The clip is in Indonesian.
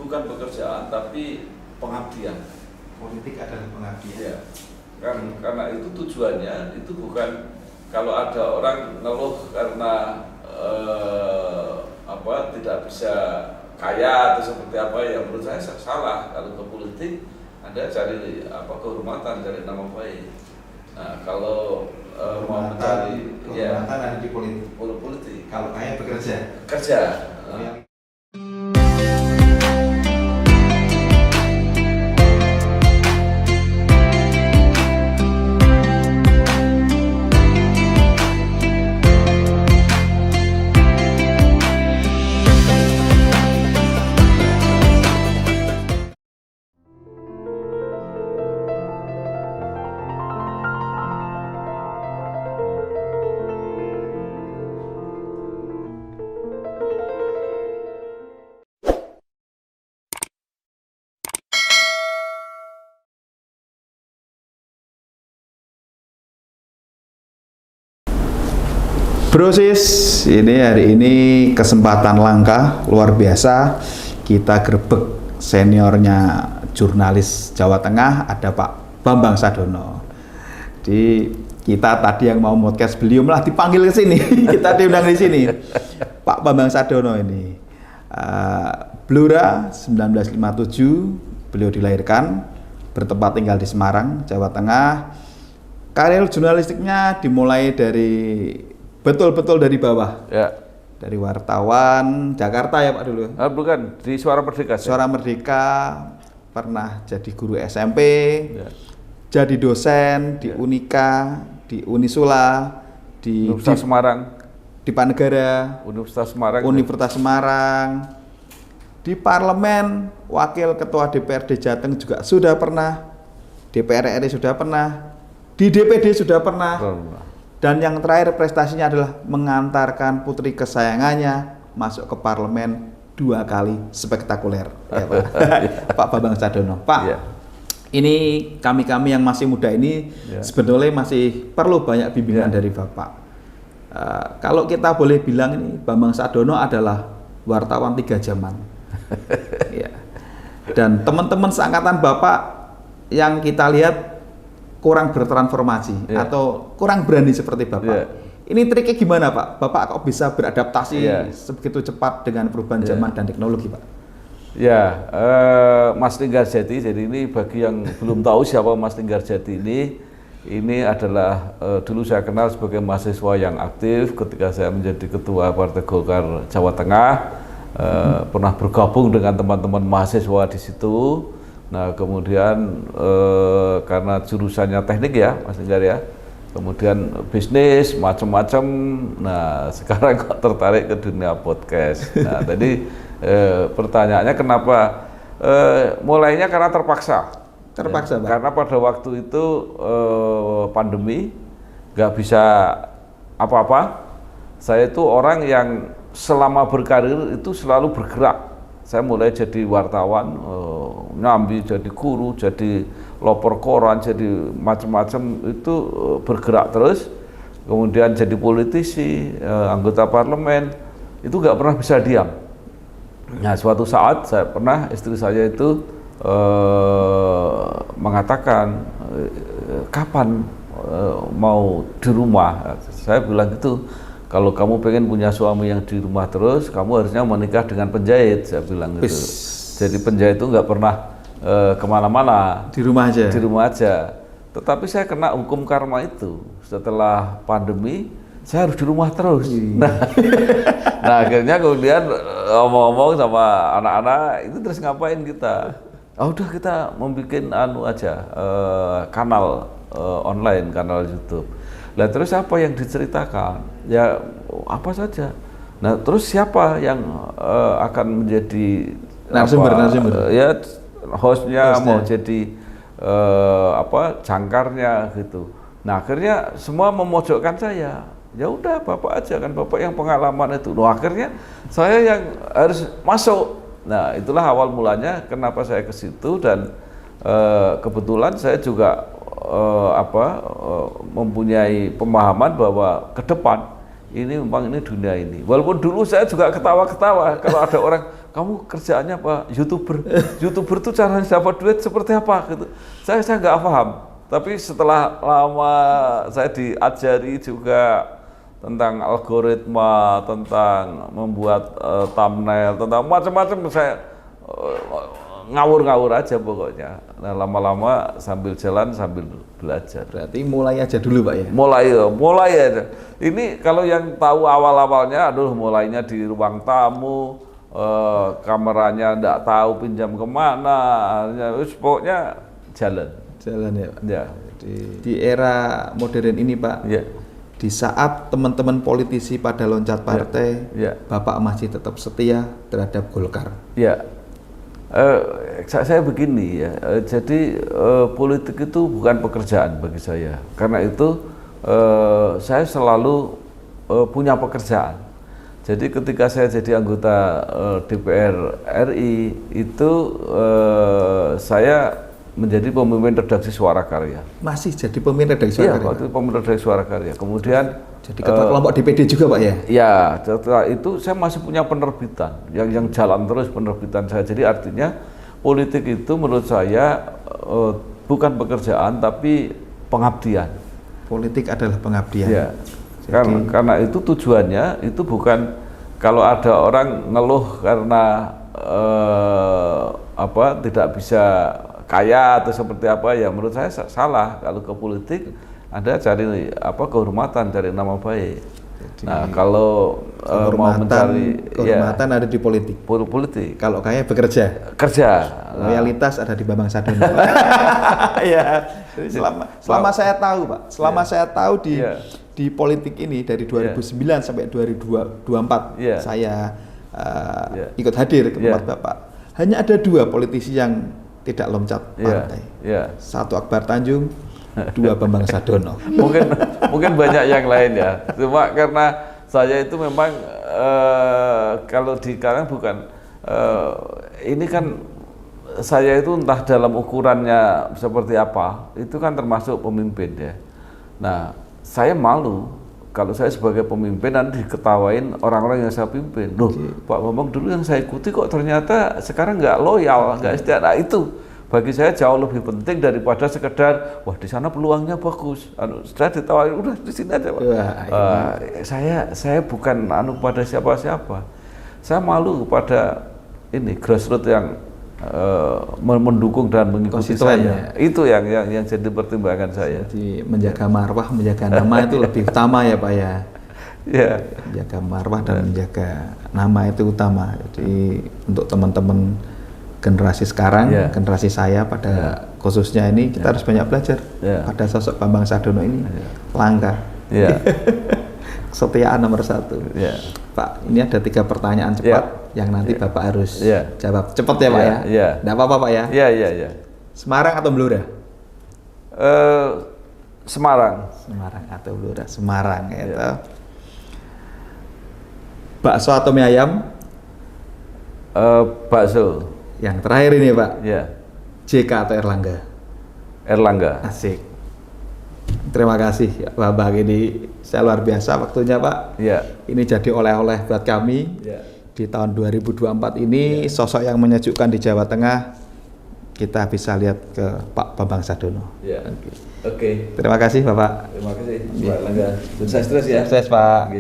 bukan pekerjaan tapi pengabdian. Politik adalah pengabdian. Ya. Karena itu tujuannya itu bukan kalau ada orang ngeluh karena tidak bisa kaya atau seperti apa, ya menurut saya salah. Kalau ke politik Anda cari kehormatan, cari nama baik. Nah, kalau mau mencari kehormatan ada di politik. Kalau kaya bekerja. Kerja. Brosis, ini hari ini kesempatan langka luar biasa. Kita grebek seniornya jurnalis Jawa Tengah, ada Pak Bambang Sadono. Jadi kita tadi yang mau podcast beliau malah dipanggil ke sini. Kita diundang di sini. Pak Bambang Sadono ini Blora 1957, beliau dilahirkan, bertempat tinggal di Semarang, Jawa Tengah. Karir jurnalistiknya dimulai dari betul-betul dari bawah, ya. Dari wartawan Jakarta ya Pak dulu. Bukan, di Suara Merdeka. Suara Merdeka, pernah jadi guru SMP, ya. Jadi dosen di Unika, di Unisula, di Universitas Semarang, di Panegara, Universitas Semarang, di Parlemen, Wakil Ketua DPRD Jateng juga sudah pernah, DPR RI sudah pernah, di DPD sudah pernah. Dan yang terakhir prestasinya adalah mengantarkan putri kesayangannya masuk ke parlemen 2 kali spektakuler. Ya, Pak. Pak Bambang Sadono. Pak, ya. Ini kami-kami yang masih muda ini sebetulnya masih perlu banyak bimbingan dari Bapak. Kalau kita boleh bilang ini Bambang Sadono adalah wartawan 3 zaman. Ya. Dan teman-teman seangkatan Bapak yang kita lihat kurang bertransformasi atau kurang berani seperti Bapak. Ini triknya gimana Pak? Bapak kok bisa beradaptasi sebegitu cepat dengan perubahan zaman dan teknologi Pak? Ya, Mas Linggarjati, jadi ini bagi yang belum tahu siapa Mas Linggarjati ini adalah dulu saya kenal sebagai mahasiswa yang aktif ketika saya menjadi ketua Partai Golkar Jawa Tengah, pernah bergabung dengan teman-teman mahasiswa di situ. Nah kemudian karena jurusannya teknik ya Mas Linggar ya, kemudian bisnis macam-macam. Nah sekarang kok tertarik ke dunia podcast. Nah tadi pertanyaannya kenapa? Mulainya karena terpaksa. Terpaksa, Pak. Karena pada waktu itu pandemi, nggak bisa apa-apa. Saya itu orang yang selama berkarir itu selalu bergerak. Saya mulai jadi wartawan, nyambi, jadi guru, jadi loper koran, jadi macam-macam itu bergerak terus. Kemudian jadi politisi, anggota parlemen, itu nggak pernah bisa diam. Nah suatu saat istri saya itu mengatakan, kapan mau di rumah? Saya bilang gitu. Kalau kamu pengen punya suami yang di rumah terus, kamu harusnya menikah dengan penjahit, saya bilang gitu. Jadi penjahit itu nggak pernah kemana-mana. Di rumah aja? Di rumah aja. Tetapi saya kena hukum karma itu. Setelah pandemi, saya harus di rumah terus. Nah akhirnya kemudian ngomong-ngomong sama anak-anak, itu terus ngapain kita? Udah kita membuat kanal online, kanal YouTube. Nah terus apa yang diceritakan? Ya apa saja. Nah terus siapa yang akan menjadi narasumber? Ya hostnya mau jadi jangkarnya gitu. Nah akhirnya semua memojokkan saya. Ya udah Bapak aja, kan Bapak yang pengalaman itu. Loh akhirnya saya yang harus masuk. Nah itulah awal mulanya kenapa saya ke situ, dan kebetulan saya juga mempunyai pemahaman bahwa ke depan ini memang ini dunia ini. Walaupun dulu saya juga ketawa-ketawa kalau ada orang, kamu kerjaannya apa? YouTuber. YouTuber tuh caranya dapat duit seperti apa gitu. Saya nggak paham. Tapi setelah lama saya diajari juga tentang algoritma, tentang membuat thumbnail, tentang macam-macam, saya ngawur-ngawur aja pokoknya. Nah, lama-lama sambil jalan sambil belajar. Berarti mulai aja dulu Pak ya? Mulai aja. Ini kalau yang tahu awal-awalnya, aduh mulainya di ruang tamu, kameranya enggak tahu pinjam kemana, pokoknya jalan ya Pak? Ya. Di era modern ini Pak, ya. Di saat teman-teman politisi pada loncat partai, ya. Bapak masih tetap setia terhadap Golkar. Ya, saya begini ya, jadi politik itu bukan pekerjaan bagi saya. Karena itu saya selalu punya pekerjaan. Jadi ketika saya jadi anggota DPR RI itu saya menjadi pemimpin redaksi Suara Karya. Masih jadi pemimpin redaksi Suara Karya? Iya, waktu itu pemimpin redaksi Suara Karya. Kemudian jadi ketua kelompok DPD juga Pak ya? Ya, setelah itu saya masih punya penerbitan yang jalan terus penerbitan saya. Jadi artinya politik itu menurut saya bukan pekerjaan tapi pengabdian. Politik adalah pengabdian. Ya. Karena itu tujuannya itu bukan kalau ada orang ngeluh karena tidak bisa kaya atau seperti apa, ya menurut saya salah. Kalau ke politik Anda cari kehormatan, cari nama baik. Jadi, nah kalau mau mencari kehormatan ada di politik. Politik. Kalau kaya bekerja. Kerja. Loyalitas ada di Bambang Sadono. Ya. Selama saya tahu Pak, saya tahu di politik ini dari 2009 sampai 2024 saya ikut hadir ke tempat Bapak. Hanya ada 2 politisi yang tidak loncat partai. Satu Akbar Tanjung, 2 Bambang Sadono. mungkin banyak yang lain ya. Cuma karena saya itu memang kalau di sekarang bukan ini kan saya itu entah dalam ukurannya seperti apa, itu kan termasuk pemimpin ya. Nah, saya malu kalau saya sebagai pemimpin nanti diketawain orang-orang yang saya pimpin. Loh, Pak Bambang dulu yang saya ikuti kok ternyata sekarang nggak loyal, nggak setia. Nah itu bagi saya jauh lebih penting daripada sekedar wah di sana peluangnya bagus. Setelah ditawarin udah di sini aja Pak. Saya bukan pada siapa-siapa. Saya malu kepada ini grassroots yang mendukung dan mengikuti saya. Itu yang jadi pertimbangan saya. Jadi menjaga marwah, menjaga nama itu lebih utama ya Pak ya. Ya. Menjaga marwah dan menjaga nama itu utama. Jadi untuk teman-teman generasi sekarang, generasi saya pada khususnya ini kita harus banyak belajar pada sosok Bambang Sadono ini. Langka. Kesetiaan nomor 1. Pak, ini ada 3 pertanyaan cepat yang nanti Bapak harus jawab cepat ya Pak ya. Nggak apa-apa Pak ya. Iya. Semarang atau Blora? Semarang. Semarang atau Blora? Semarang itu. Bakso atau mie ayam? Bakso. Yang terakhir ini Pak. JK atau Erlangga? Erlangga. Asik. Terima kasih Bapak, ini saya luar biasa waktunya Pak. Ini jadi oleh-oleh buat kami di tahun 2024 ini. Sosok yang menyejukkan di Jawa Tengah, kita bisa lihat ke Pak Bambang Sadono. Oke. Terima kasih Bapak. Terima kasih Pak Erlangga. Sukses terus ya. Sukses Pak.